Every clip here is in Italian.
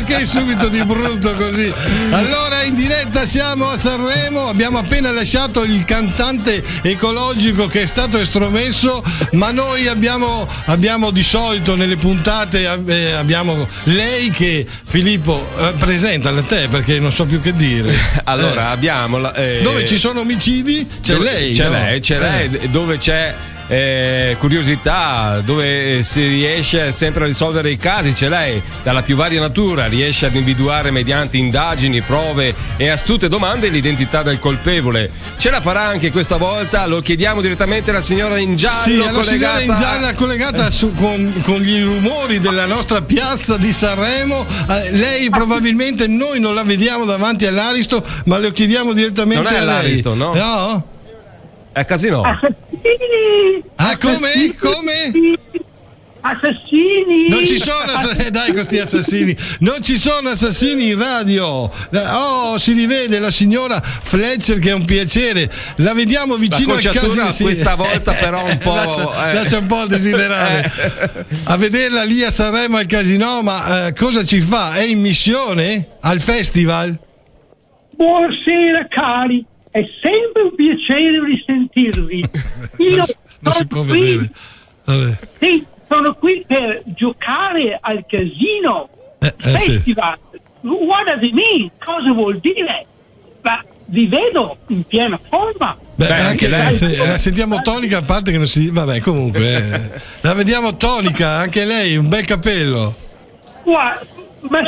perché subito di brutto così? Allora, in diretta siamo a Sanremo, abbiamo appena lasciato il cantante ecologico che è stato estromesso, ma noi abbiamo di solito nelle puntate abbiamo lei che, Filippo, presentala te perché non so più che dire. Allora abbiamo dove ci sono omicidi c'è lei, c'è lei, dove c'è curiosità, dove si riesce sempre a risolvere i casi, c'è lei, dalla più varia natura, riesce ad individuare mediante indagini, prove e astute domande l'identità del colpevole. Ce la farà anche questa volta, lo chiediamo direttamente alla signora in giallo. Sì, alla signora in giallo collegata con gli rumori della nostra piazza di Sanremo. Lei probabilmente noi non la vediamo davanti all'Aristo, ma lo chiediamo direttamente non è a lei. All'Aristo, no? No? È Casino. Ah, come? Assassini! Non ci sono dai questi assassini, non ci sono assassini in radio. Oh, si rivede la signora Fletcher che è un piacere, la vediamo vicino al casino. Questa volta però un po' lascia un po' a desiderare. A vederla lì a Sanremo al casino, ma cosa ci fa? È in missione al festival? Buonasera cari, è sempre un piacere risentirvi. Io non si può vedere. Vabbè. Sì, sono qui per giocare al casino festival. Sì. What does it mean? Cosa vuol dire? Ma vi vedo in piena forma. Beh, anche lei, la sentiamo tonica, a parte che non si. Vabbè, comunque. La vediamo tonica, anche lei, un bel capello. Ma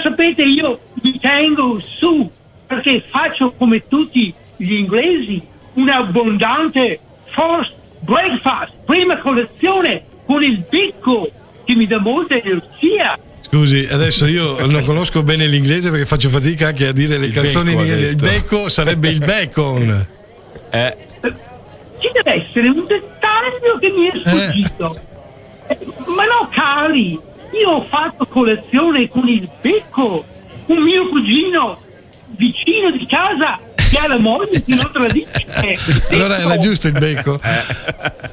sapete, io mi tengo su perché faccio come tutti gli inglesi un abbondante first breakfast, prima colazione con il becco che mi dà molta energia. Scusi, adesso io non conosco bene l'inglese perché faccio fatica anche a dire le canzoni in inglese. Il becco sarebbe il bacon. Ci deve essere un dettaglio che mi è sfuggito. Ma no, cari, io ho fatto colazione con il becco. Un mio cugino vicino di casa che ha la moglie che lo tradisce. Allora era giusto il becco.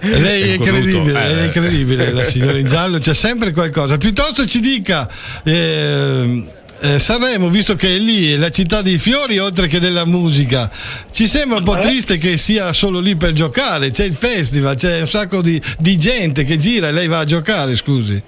Lei è incredibile, è incredibile, la signora in giallo, c'è sempre qualcosa. Piuttosto ci dica Sanremo, visto che è lì, è la città dei fiori oltre che della musica, ci sembra un po' triste che sia solo lì per giocare. C'è il festival, c'è un sacco di gente che gira e lei va a giocare, scusi.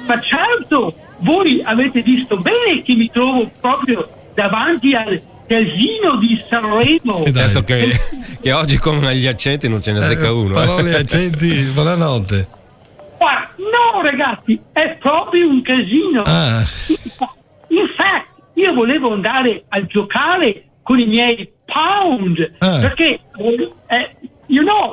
Ma certo, voi avete visto bene che mi trovo proprio davanti al casino di Sanremo. Certo che oggi con gli accenti non ce ne secca uno. Parole e accenti, buonanotte. No ragazzi, è proprio un casino. Infatti io volevo andare a giocare con i miei pound perché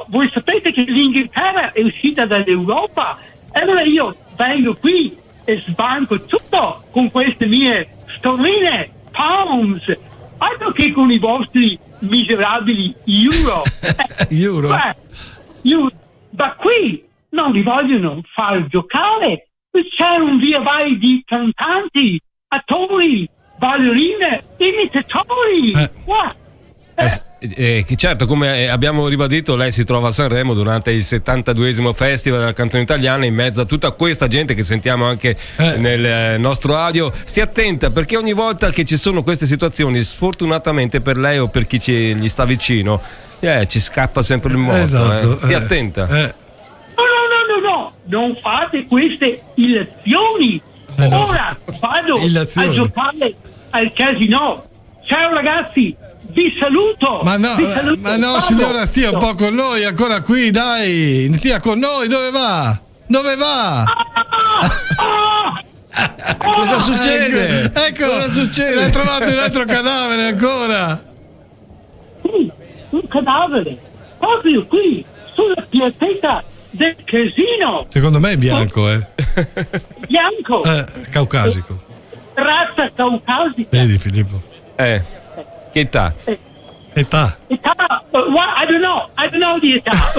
voi sapete che l'Inghilterra è uscita dall'Europa, e allora io vengo qui e sbanco tutto con queste mie sterline, pounds, altro che con i vostri miserabili euro. Ma qui non li vogliono far giocare. C'è un via vai di cantanti, attori, ballerine, imitatori. Certo, come abbiamo ribadito, lei si trova a Sanremo durante il 72esimo Festival della canzone italiana, in mezzo a tutta questa gente che sentiamo anche nel nostro audio. Stia attenta, perché ogni volta che ci sono queste situazioni, sfortunatamente per lei o per chi gli sta vicino, ci scappa sempre il morto. Esatto. Stia attenta. No, non fate queste illazioni. Ora vado a giocare al casino. Ciao ragazzi, vi saluto. Ma no, signora, stia un po' con noi, ancora qui, dai. Stia con noi, dove va? Cosa succede? Ecco, cosa succede? Ha trovato un altro cadavere ancora. Sì, un cadavere, proprio qui, sulla piazzetta del casino. Secondo me è bianco, Bianco. Caucasico. Razza caucasica. Vedi, Filippo? Che età? Età. I don't know the età.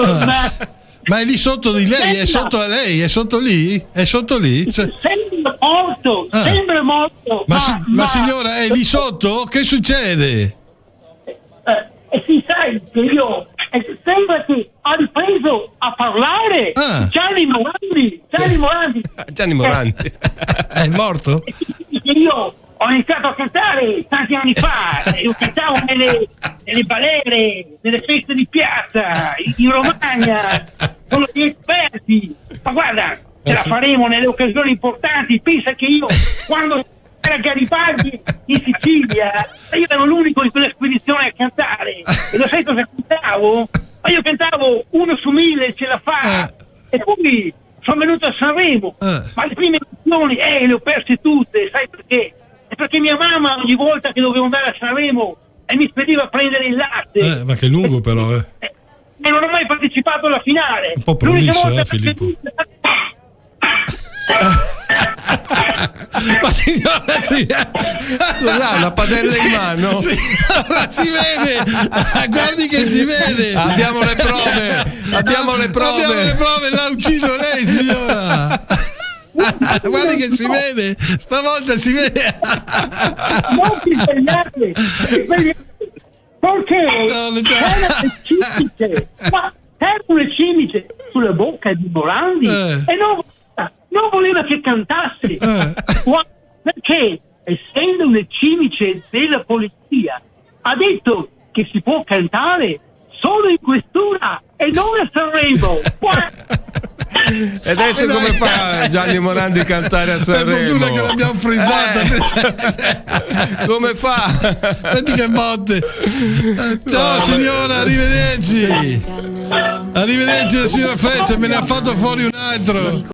Ma è lì sotto di lei, è sotto a lei, è sotto lì? Sembra morto. Ma signora, è lì sotto? Che succede? Si sai che io sembra che ha ripreso a parlare. Gianni Morandi. Gianni Morandi. È morto? Io ho iniziato a cantare tanti anni fa, io cantavo nelle balere, nelle feste di piazza, in Romagna, con gli esperti. Ma guarda, ce la faremo nelle occasioni importanti. Pensa che io, quando era Garibaldi in Sicilia, io ero l'unico in quella spedizione a cantare. E lo sai cosa cantavo? Ma io cantavo Uno su 1000 ce la fa. E poi sono venuto a Sanremo, ma le prime edizioni le ho perse tutte. Sai perché? È perché mia mamma ogni volta che dovevo andare a Sanremo mi spediva a prendere il latte. Ma che lungo però, E non ho mai partecipato alla finale. Un po' prolisso, Filippo. Ma signora, ha una padella in mano. Signora, si vede, guardi che si vede. Abbiamo le prove, l'ha ucciso lei, signora. Guardi che si vede, stavolta si vede. Non ti sbagliate, perché c'era le cimice sulla bocca di Morandi e non voleva che cantasse. Perché, essendo un cimice della polizia, ha detto che si può cantare solo in questura e non a Sanremo. E adesso come fa Gianni Morandi a cantare a Sanremo? Per fortuna che l'abbiamo frizzata. Come fa? Senti che botte. Ciao signora, arrivederci. Arrivederci signora Freccia, me ne ha fatto fuori un altro.